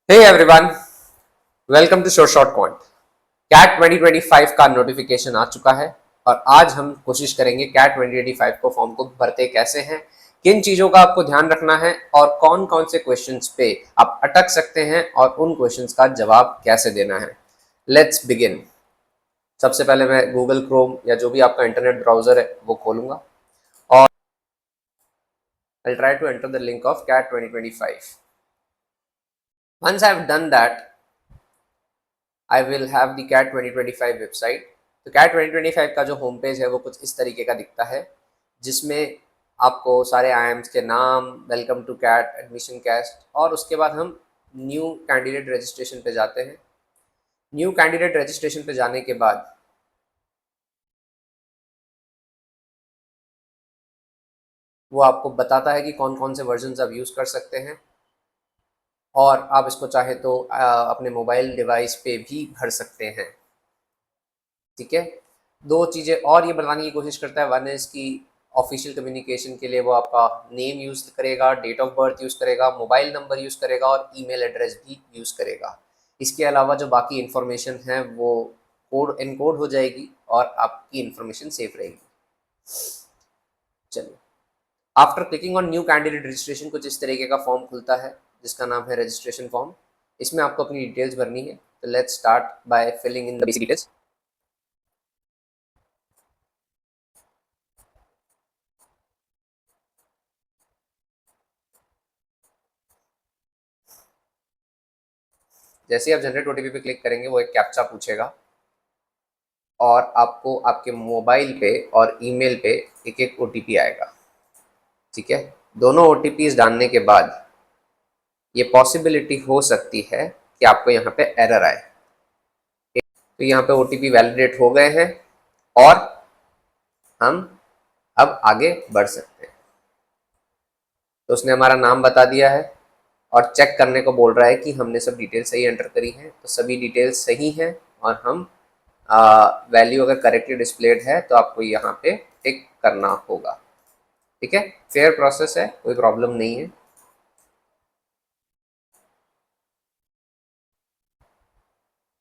Hey everyone, welcome to short point. CAT 2025 का notification आ चुका है और आज हम कोशिश करेंगे कैट 2025 को फॉर्म को भरते कैसे हैं, किन चीज़ों का आपको ध्यान रखना है और कौन कौन से क्वेश्चंस पे आप अटक सकते हैं और उन क्वेश्चंस का जवाब कैसे देना है। Let's begin. सबसे पहले मैं गूगल क्रोम या जो भी आपका इंटरनेट ब्राउजर है वो खोलूंगा और I try to enter the link of CAT 2025। Once I have done that, I will have the CAT 2025 website. तो कैट 2025 का जो होम पेज है वो कुछ इस तरीके का दिखता है, जिसमें आपको सारे आईएम्स के नाम, welcome to CAT, admission cast, और उसके बाद हम न्यू कैंडिडेट रजिस्ट्रेशन पे जाते हैं। न्यू कैंडिडेट रजिस्ट्रेशन पे जाने के बाद वो आपको बताता है कि कौन कौन से वर्जन आप यूज़ कर सकते हैं और आप इसको चाहे तो अपने मोबाइल डिवाइस पे भी भर सकते हैं। ठीक है, दो चीज़ें और ये बताने की कोशिश करता है। वन इज़ कि ऑफिशियल कम्युनिकेशन के लिए वो आपका नेम यूज़ करेगा, डेट ऑफ बर्थ यूज़ करेगा, मोबाइल नंबर यूज़ करेगा और ईमेल एड्रेस भी यूज़ करेगा। इसके अलावा जो बाकी इन्फॉर्मेशन है वो कोड एनकोड हो जाएगी और आपकी इन्फॉर्मेशन सेफ रहेगी। चलिए, after clicking on new candidate registration कुछ इस तरीके का फॉर्म खुलता है जिसका नाम है रजिस्ट्रेशन फॉर्म। इसमें आपको अपनी डिटेल्स भरनी है। तो let's start by filling in the basic details. जैसे ही आप जनरेट ओटीपी पे क्लिक करेंगे वो एक कैप्चा पूछेगा और आपको आपके मोबाइल पे और ईमेल पे एक एक ओटीपी आएगा। ठीक है, दोनों ओटीपीज डालने के बाद ये पॉसिबिलिटी हो सकती है कि आपको यहाँ पे एरर आए। तो यहाँ पे ओटीपी वैलिडेट हो गए हैं और हम अब आगे बढ़ सकते हैं। तो उसने हमारा नाम बता दिया है और चेक करने को बोल रहा है कि हमने सब डिटेल सही एंटर करी है। तो सभी डिटेल्स सही हैं और हम वैल्यू अगर करेक्टली डिस्प्लेड है तो आपको यहाँ पे टिक करना होगा। ठीक है, फेयर प्रोसेस है, कोई प्रॉब्लम नहीं है।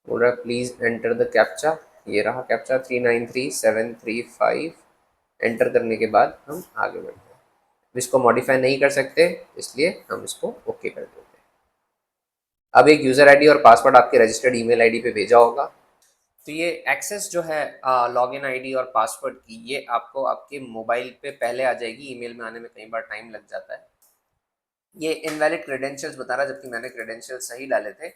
बोल रहा है प्लीज एंटर द कैप्चा। ये रहा कैप्चा 393735। एंटर करने के बाद हम आगे बढ़ते हैं। इसको मॉडिफाई नहीं कर सकते, इसलिए हम इसको ओके कर देते हैं। अब एक यूजर आईडी और पासवर्ड आपके रजिस्टर्ड ईमेल आईडी पे भेजा होगा। तो ये एक्सेस जो है लॉगिन आईडी और पासवर्ड की, ये आपको आपके मोबाइल पे पहले आ जाएगी। ईमेल में आने में कई बार टाइम लग जाता है। ये इनवैलिड क्रेडेंशियल्स बता रहा है, जबकि मैंने क्रेडेंशियल्स सही डाले थे।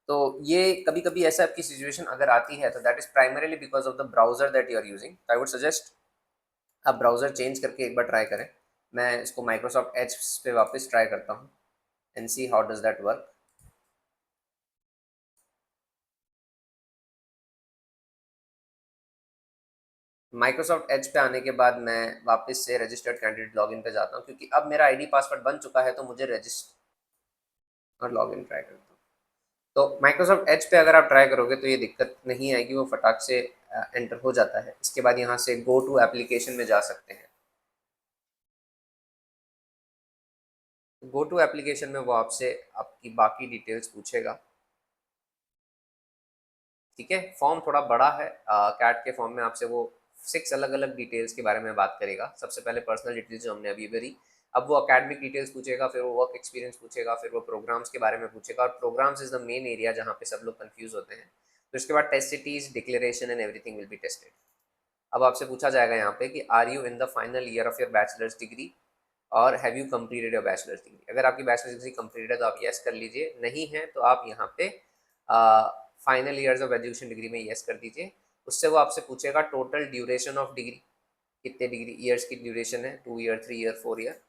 तो ये कभी कभी ऐसा आपकी सिचुएशन अगर आती है तो that is primarily because of the browser that you are using. I would suggest आप ब्राउजर चेंज करके एक बार ट्राई करें। मैं इसको माइक्रोसॉफ्ट एज पे वापस ट्राई करता हूँ and see how does that work. Microsoft Edge पे आने के बाद मैं वापस से रजिस्टर्ड कैंडिडेट लॉगिन पे जाता हूँ, क्योंकि अब मेरा आईडी पासवर्ड बन चुका है तो मुझे रजिस्टर और लॉगिन ट्राई करता हूँ। तो माइक्रोसॉफ्ट एज पे अगर आप ट्राई करोगे तो ये दिक्कत नहीं आएगी, वो फटाक से एंटर हो जाता है। इसके बाद यहाँ से गो टू एप्लीकेशन में जा सकते हैं। गो टू एप्लीकेशन में वो आपसे आपकी बाकी डिटेल्स पूछेगा। ठीक है, फॉर्म थोड़ा बड़ा है। कैट के फॉर्म में आपसे वो 6 अलग अलग डिटेल्स के बारे में बात करेगा। सबसे पहले पर्सनल डिटेल्स जो हमने अभी भरी, अब वो अकेडमिक डिटेल्स पूछेगा, फिर वो वर्क एक्सपीरियंस पूछेगा, फिर वो प्रोग्राम्स के बारे में पूछेगा। और programmes is the main area जहाँ पे सब लोग कंफ्यूज होते हैं। तो इसके बाद test cities, declaration and everything will be tested. अब आपसे पूछा जाएगा यहाँ पे कि are you in the final year of your bachelor's degree और have you completed your bachelor's degree. अगर आपकी बैचलर्स डिग्री कंप्लीटेड है तो आप यस कर लीजिए, नहीं है तो आप यहाँ पे final years of education degree में यस कर दीजिए। उससे वो आपसे पूछेगा टोटल ड्यूरेशन ऑफ डिग्री, कितने डिग्री ईयर्स की ड्यूरेशन है, 2 year, 3 year, 4 year.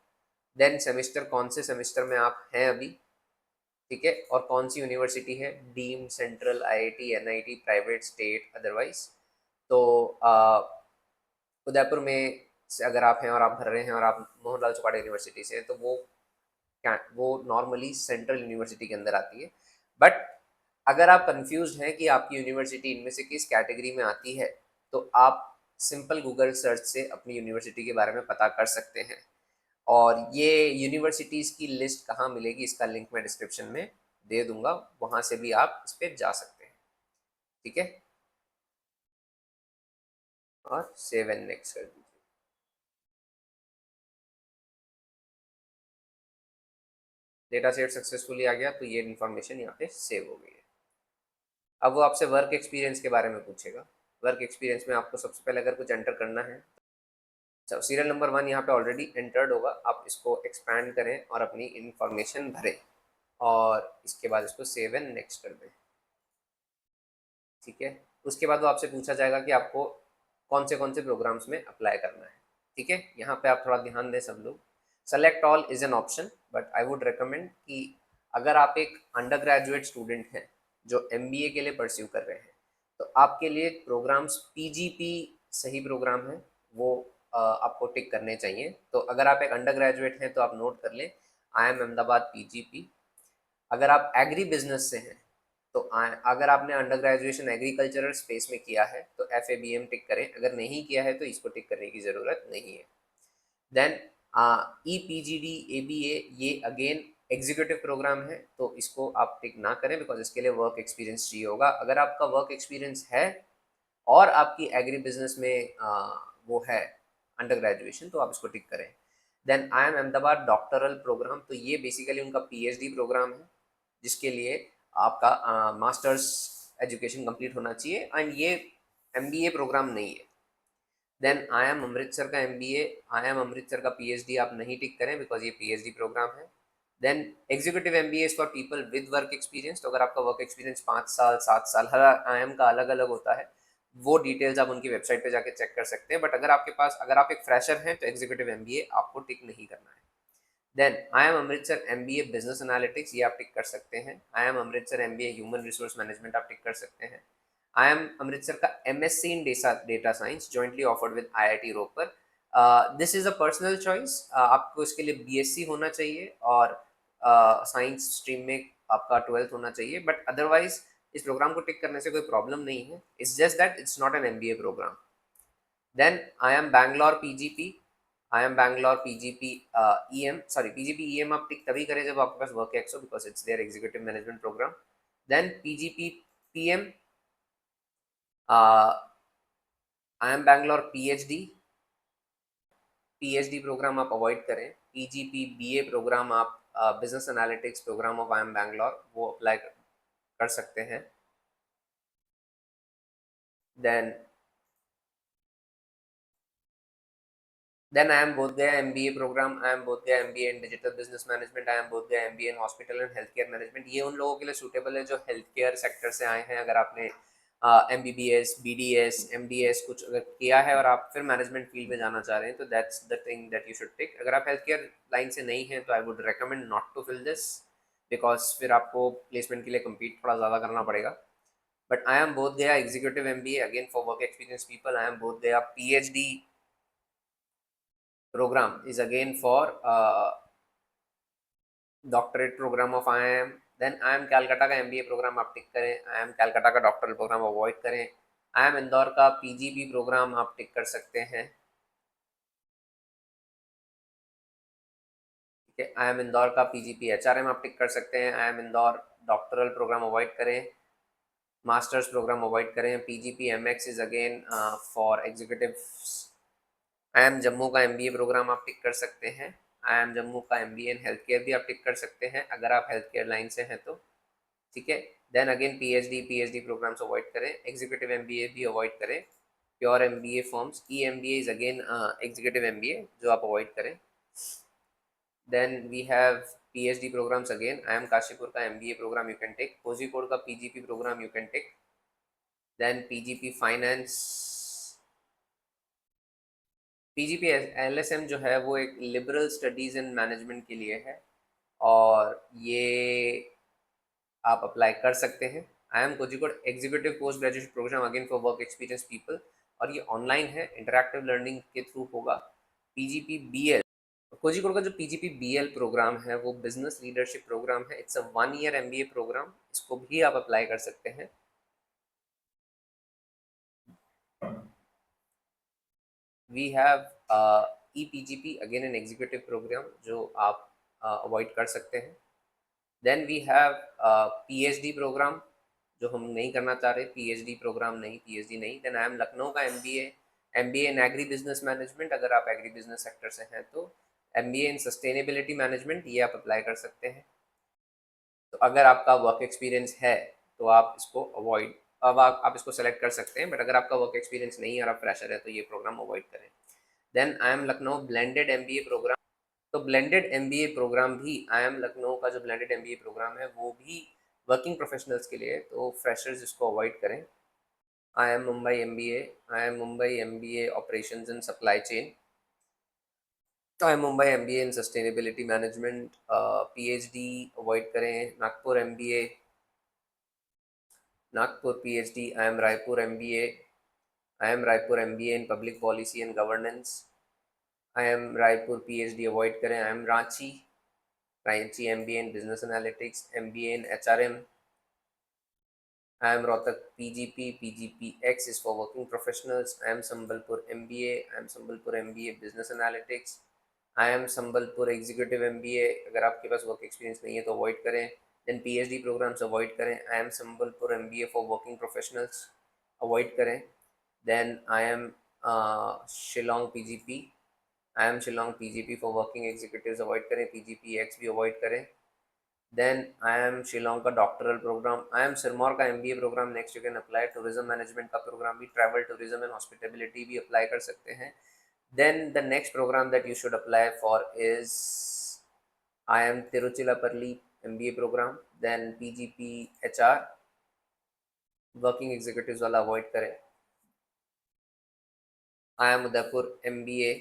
Then semester, कौन से सेमेस्टर में आप हैं अभी। ठीक है, और कौन सी यूनिवर्सिटी है, deem, central, IIT, NIT, private, state, otherwise. तो उदयपुर में से अगर आप हैं और आप भर रहे हैं और आप मोहनलाल चौपाटी यूनिवर्सिटी से हैं तो वो नॉर्मली सेंट्रल यूनिवर्सिटी के अंदर आती है। बट अगर आप कंफ्यूज हैं कि आपकी यूनिवर्सिटी इनमें से किस कैटेगरी में आती है तो आप सिंपल गूगल सर्च से अपनी यूनिवर्सिटी के बारे में पता कर सकते हैं। और ये यूनिवर्सिटीज़ की लिस्ट कहाँ मिलेगी, इसका लिंक मैं डिस्क्रिप्शन में दे दूंगा, वहां से भी आप इस पे जा सकते हैं। ठीक है, और सेव एंड नेक्स्ट कर दीजिए। डेटा सेट सक्सेसफुली आ गया, तो ये इन्फॉर्मेशन यहाँ पे सेव हो गई है। अब वो आपसे वर्क एक्सपीरियंस के बारे में पूछेगा। वर्क एक्सपीरियंस में आपको सबसे पहले अगर कुछ एंटर करना है, तो सीरियल नंबर 1 यहाँ पे ऑलरेडी एंटर्ड होगा, आप इसको एक्सपैंड करें और अपनी इंफॉर्मेशन भरें, और इसके बाद इसको सेव एंड नेक्स्ट कर दें। ठीक है, उसके बाद वो आपसे पूछा जाएगा कि आपको कौन से प्रोग्राम्स में अप्लाई करना है। ठीक है, यहाँ पे आप थोड़ा ध्यान दें सब लोग। Select all is an option, but I would recommend कि अगर आप एक अंडर ग्रेजुएट स्टूडेंट हैं जो एमबीए के लिए परस्यू कर रहे हैं, तो आपके लिए प्रोग्राम्स पीजीपी सही प्रोग्राम है, वो आपको टिक करने चाहिए। तो अगर आप एक अंडर ग्रेजुएट हैं तो आप नोट कर लें, आई एम अहमदाबाद पीजीपी। अगर आप एग्री बिजनेस से हैं, तो अगर आपने अंडर ग्रेजुएशन एग्रीकल्चरल स्पेस में किया है तो FABM टिक करें, अगर नहीं किया है तो इसको टिक करने की ज़रूरत नहीं है। देन EPGD ABA, ये अगेन एग्जीक्यूटिव प्रोग्राम है, तो इसको आप टिक ना करें, बिकॉज इसके लिए वर्क एक्सपीरियंस चाहिए होगा। अगर आपका वर्क एक्सपीरियंस है और आपकी एग्री बिजनेस में वो है अंडर ग्रेजुएशन, तो आप इसको टिक करें। Then I M Ahmedabad doctoral programme, तो ये बेसिकली उनका PhD प्रोग्राम है, जिसके लिए आपका मास्टर्स एजुकेशन कंप्लीट होना चाहिए, एंड ये MBA प्रोग्राम नहीं है। देन आई एम अमृतसर का MBA, आई एम अमृतसर का PhD आप नहीं टिक करें, बिकॉज ये PhD प्रोग्राम है। Then executive MBA is for people with work experience, तो अगर आपका वर्क एक्सपीरियंस 5 साल 7 साल, हर IIM का अलग अलग होता है, वो डिटेल्स आप उनकी वेबसाइट पे जाके चेक कर सकते हैं। बट अगर आप एक फ्रेशर हैं तो एग्जीक्यूटिव MBA आपको टिक नहीं करना है। Then I M Amritsar MBA business analytics, ये आप टिक कर सकते हैं। I M Amritsar MBA human resource management आप टिक कर सकते हैं। आई एम अमृतसर का MSc in data science jointly offered with IIT Ropar, this is a personal choice, आपको इसके लिए BSc होना चाहिए और साइंस स्ट्रीम में आपका 12th होना चाहिए, बट अदरवाइज इस प्रोग्राम को टिक करने से कोई प्रॉब्लम नहीं है। It's just that it's not an MBA programme. Then I M Bangalore PGP, I M Bangalore PGP EM, sorry PGP EM आप टिक तभी करें जब आपके पास वर्क एक्स हो, because it's their executive management programme. Then PGP PM, I M Bangalore PhD programme आप avoid करें। PGP BA programme आप business analytics programme of I M Bangalore वो अप्लाई कर सकते हैं। Then Then I am both Gaya MBA program, I am both Gaya MBA in Digital Business Management, I am both Gaya MBA in Hospital and Healthcare Management। ये उन लोगों के लिए suitable है जो हेल्थ केयर सेक्टर से आए हैं। अगर आपने MBBS, BDS, MDS कुछ अगर किया है और आप फिर मैनेजमेंट फील्ड में जाना चाह रहे हैं, तो that's the thing that you should take. अगर आप हेल्थ केयर लाइन से नहीं हैं तो I would recommend not to fill this, because फिर आपको प्लेसमेंट के लिए कम्पीट थोड़ा ज़्यादा करना पड़ेगा। But I M Bodh Gaya executive MBA, again for work experience people. I M Bodh Gaya PhD program is again for doctorate programme of IIM। Then IIM Calcutta का MBA programme आप टिक करें, IIM कैलकाटा का डॉक्टरल प्रोग्राम अवॉइड करें। IIM Indore का PGP programme आप tick कर सकते हैं। ठीक है, IIM इंदौर का PGP HRM आप टिक कर सकते हैं। IIM Indore doctoral programme avoid करें, मास्टर्स प्रोग्राम अवॉइड करें। PGP MX is again for executive. IIM Jammu का MBA प्रोग्राम आप टिक कर सकते हैं। IIM जम्मू का MBA इन हेल्थ केयर भी आप टिक कर सकते हैं अगर आप हेल्थ केयर लाइन से हैं तो। ठीक है, then again PhD programmes avoid करें, एग्जीक्यूटिव MBA भी अवॉइड करें। Pure MBA forms, EMBA is again executive MBA जो आप अवॉइड करें। Then we have PhD programmes, again IIM Kashipur का MBA programme you can take, Kozhikode का PGP programme you can take. Then PGP finance, PGP LSM जो है वो एक liberal studies in management के लिए है, और ये आप अप्लाई कर सकते हैं। IIM Kozhikode executive post graduate programme again for work experience people, और ये ऑनलाइन है, इंटरैक्टिव लर्निंग के थ्रू होगा। PGP BL, कोझिकोड का जो PGP BL प्रोग्राम है वो बिजनेस लीडरशिप प्रोग्राम है, it's a 1 year MBA programme, इसको भी आप अप्लाई कर सकते हैं। We have EPGP, again an executive programme जो आप अवॉइड कर सकते हैं। Then we have PhD programme, जो हम नहीं करना चाह रहे, पीएचडी प्रोग्राम नहीं, पीएचडी नहीं। देन आई एम लखनऊ का MBA in agri business management, अगर आप एग्री बिजनेस सेक्टर से हैं तो एमबीए इन सस्टेनेबिलिटी मैनेजमेंट, ये आप अप्लाई कर सकते हैं। तो अगर आपका वर्क एक्सपीरियंस है तो आप इसको अवॉइड, अब आप इसको सेलेक्ट कर सकते हैं, बट अगर आपका वर्क एक्सपीरियंस नहीं है और आप फ्रेशर है तो ये प्रोग्राम अवॉइड करें। Then I M Lucknow blended MBA programme, तो ब्लेंडेड एमबीए प्रोग्राम भी, आई एम लखनऊ का जो ब्लेंडेड एमबीए प्रोग्राम है वो भी वर्किंग प्रोफेशनल्स के लिए, तो फ्रेशर्स इसको अवॉइड करें। I M Mumbai MBA, I M Mumbai MBA operations and supply chain, तो I M Mumbai MBA in sustainability management, PhD avoid करें। Nagpur MBA, Nagpur PhD, I M Raipur MBA in public policy and governance, I M Raipur PhD avoid करें। I M Ranchi MBA in business analytics, MBA in HRM. I am Rohtak PGP, PGPX is for working professionals. I am Sambalpur MBA, I am Sambalpur MBA Business Analytics, I am Sambalpur Executive MBA, अगर आपके पास work experience नहीं है तो avoid करें। Then PhD programs avoid करें। I M Sambalpur MBA for working professionals avoid करें। Then I M Shillong PGP, I M Shillong PGP for working executives avoid करें। पीजीपीएक्स भी अवॉइड करें। देन आई एम शिलोंग का doctoral program, I M Sirmaur का MBA program next you can apply. Tourism management का program भी, travel tourism and hospitality भी apply कर सकते हैं। Then the next program that you should apply for is I M Tiruchirappalli MBA program. Then PGP HR, working executives वाला avoid करें। I M Udaipur MBA,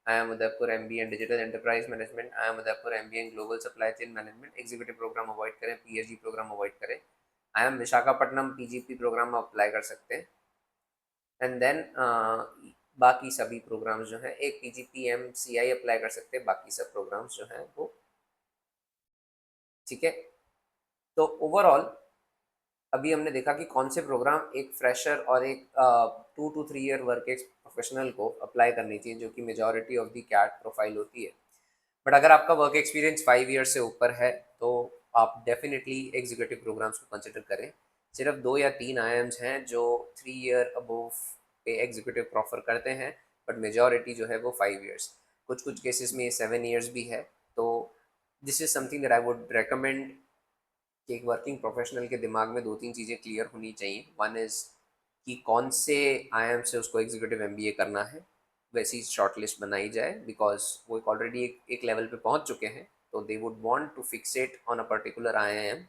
I M Udaipur MBA in digital enterprise management, I M Udaipur MBA in global supply chain management, executive programme avoid करें, PhD programme avoid करें। I M Visakhapatnam PGP programme में apply कर सकते हैं। And then बाकी सभी programmes जो हैं, एक पीजीपी एमसीआई अप्लाई कर सकते हैं, बाकी सब प्रोग्राम्स जो हैं वो ठीक है। तो ओवरऑल अभी हमने देखा कि कौन से प्रोग्राम एक फ्रेशर और एक 2 to 3 ईयर वर्क प्रोफेशनल को अप्लाई करनी चाहिए, जो कि majority of the CAT profile होती है। बट अगर आपका वर्क एक्सपीरियंस 5 ईयर से ऊपर है तो आप डेफिनेटली एग्जीक्यूटिव प्रोग्राम्स को कंसिडर करें। सिर्फ 2 या 3 IIMs हैं जो 3 ईयर अबोव पे एग्जीक्यूटिव प्रोफर करते हैं, बट मेजॉरिटी जो है वो 5 ईयर्स, कुछ कुछ केसेस में 7 ईयर्स भी है। तो this is something that I would recommend कि एक वर्किंग प्रोफेशनल के दिमाग में 2-3 चीज़ें क्लियर होनी चाहिए। वन इज़ कि कौन से आईएम से उसको एग्जीक्यूटिव एमबीए करना है, वैसी शॉर्ट लिस्ट बनाई जाए, बिकॉज वो ऑलरेडी एक लेवल पे पहुंच चुके हैं, तो they would want to fixate on a particular IIM.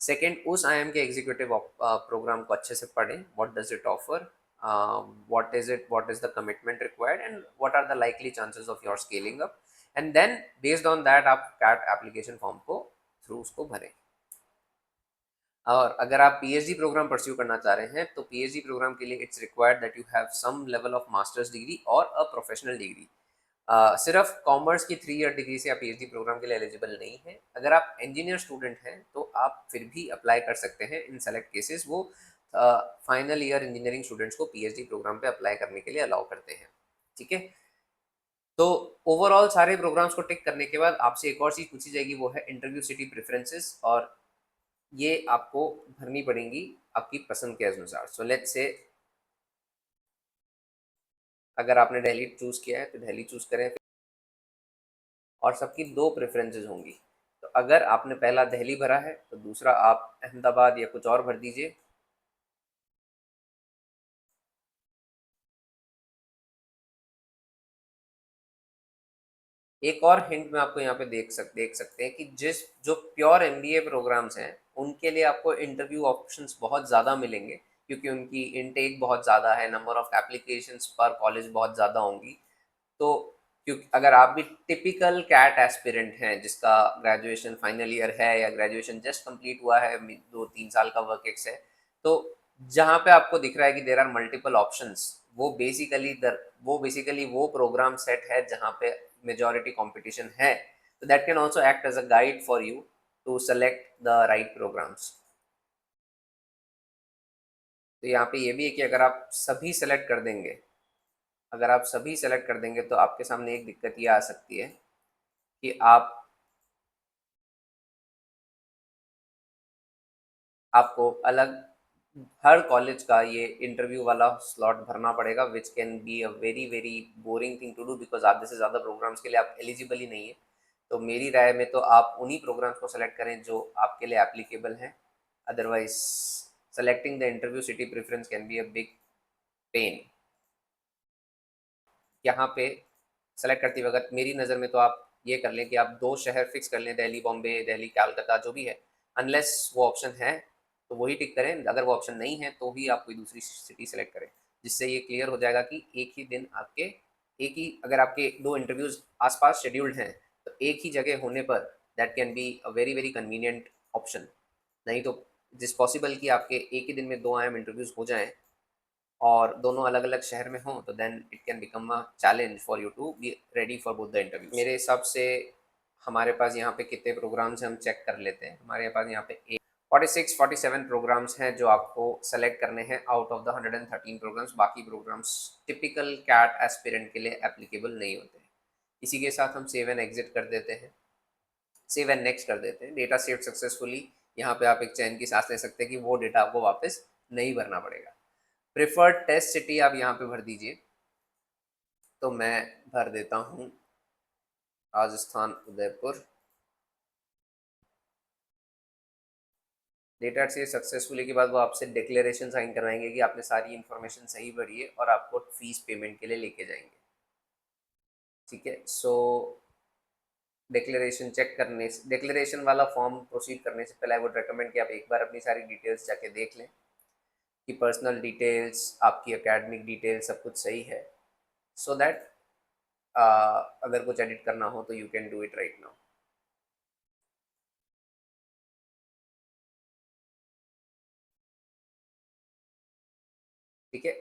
Second, उस आईआईएम के एग्जीक्यूटिव प्रोग्राम को अच्छे से पढ़ें, what does it offer, what is the commitment required and what are the likely chances of your scaling up, and then based on that आप cat application form को through उसको भरें। और अगर आप पीएचडी प्रोग्राम परस्यू करना चाह रहे हैं तो पीएचडी प्रोग्राम के लिए it's required that you have some level of master's degree और अ प्रोफेशनल डिग्री। सिर्फ कॉमर्स की 3 ईयर डिग्री से आप पीएचडी प्रोग्राम के लिए एलिजिबल नहीं है। अगर आप इंजीनियर स्टूडेंट हैं तो आप फिर भी अप्लाई कर सकते हैं। इन सेलेक्ट केसेस वो फाइनल ईयर इंजीनियरिंग स्टूडेंट्स को पीएचडी प्रोग्राम पे अप्लाई करने के लिए अलाउ करते हैं। ठीक है, तो ओवरऑल सारे प्रोग्राम्स को टिक करने के बाद आपसे एक और चीज़ पूछी जाएगी, वो है इंटरव्यू सिटी प्रेफरेंसेस, और ये आपको भरनी पड़ेंगी आपकी पसंद के अनुसार। सो लेट्स से अगर आपने दिल्ली चूज़ किया है तो दिल्ली चूज़ करें, और सबकी दो प्रेफरेंसेस होंगी। तो अगर आपने पहला दिल्ली भरा है तो दूसरा आप अहमदाबाद या कुछ और भर दीजिए। एक और हिंट में आपको यहाँ पे देख सकते हैं कि जिस जो प्योर एमबीए प्रोग्राम्स हैं उनके लिए आपको इंटरव्यू ऑप्शंस बहुत ज़्यादा मिलेंगे, क्योंकि उनकी इनटेक बहुत ज़्यादा है, नंबर ऑफ एप्लीकेशंस पर कॉलेज बहुत ज़्यादा होंगी। तो क्योंकि अगर आप भी टिपिकल कैट एस्पिरेंट हैं जिसका ग्रेजुएशन फाइनल ईयर है या ग्रेजुएशन जस्ट कंप्लीट हुआ है, 2-3 साल का वर्क एक्स है, तो जहाँ पे आपको दिख रहा है कि देर आर मल्टीपल ऑप्शंस, वो बेसिकली वो प्रोग्राम सेट है जहाँ पे मेजॉरिटी कंपटीशन है। तो that can also act as a guide for you to select the right programmes. तो यहाँ पे ये भी है कि अगर आप सभी सेलेक्ट कर देंगे तो आपके सामने एक दिक्कत ये आ सकती है कि आप आपको अलग हर कॉलेज का ये इंटरव्यू वाला स्लॉट भरना पड़ेगा, which can be a very very boring thing to do, because आधे से ज़्यादा प्रोग्राम्स के लिए आप एलिजिबल ही नहीं है। तो मेरी राय में तो आप उन्हीं प्रोग्राम्स को सेलेक्ट करें जो आपके लिए एप्लीकेबल हैं। Otherwise selecting the interview city preference can be a big pain. यहाँ पे सेलेक्ट करते वक्त मेरी नज़र में तो आप ये कर लें कि आप दो शहर फिक्स कर लें, दिल्ली बॉम्बे, दिल्ली कलकत्ता, जो भी है। अनलेस वो ऑप्शन है तो वही टिक करें, अगर वो ऑप्शन नहीं है तो ही आप कोई दूसरी सिटी सेलेक्ट करें, जिससे ये क्लियर हो जाएगा कि एक ही दिन आपके एक ही, अगर आपके दो इंटरव्यूज आसपास शेड्यूल्ड हैं तो एक ही जगह होने पर that can be a very very convenient option. नहीं तो जिस पॉसिबल कि आपके एक ही दिन में दो आयाम इंटरव्यूज हो जाएं और दोनों अलग अलग शहर में हों, तो then it can become a challenge for you to be ready for both the interview. मेरे हिसाब से हमारे पास यहाँ पे कितने प्रोग्राम्स हैं हम चेक कर लेते हैं। हमारे पास यहाँ पे 46-47 प्रोग्राम्स हैं जो आपको सेलेक्ट करने हैं आउट ऑफ द 113 प्रोग्राम्स। बाकी प्रोग्राम्स टिपिकल कैट एस्पिरेंट के लिए एप्लीकेबल नहीं होते हैं। इसी के साथ हम सेव एंड एग्जिट कर देते हैं, सेव एंड नेक्स्ट कर देते हैं। डेटा सेव सक्सेसफुली, यहाँ पे आप एक चैन की सांस ले सकते हैं कि वो डेटा आपको वापस नहीं भरना पड़ेगा। प्रेफर्ड टेस्ट सिटी आप यहाँ पे भर दीजिए, तो मैं भर देता हूँ राजस्थान उदयपुर। डेटा से सक्सेसफुली के बाद वो आपसे डिक्लेरेशन साइन करवाएंगे कि आपने सारी इन्फॉर्मेशन सही भरी है और आपको फीस पेमेंट के लिए लेके जाएंगे। ठीक है, सो डिक्लेरेशन चेक करने से, डिक्लेरेशन वाला फॉर्म प्रोसीड करने से पहले आई वुड रिकमेंड कि आप एक बार अपनी सारी डिटेल्स जाके देख लें कि पर्सनल डिटेल्स, आपकी एकेडमिक डिटेल्स सब कुछ सही है, सो दैट अगर कुछ एडिट करना हो तो you can do it right now. ठीक है।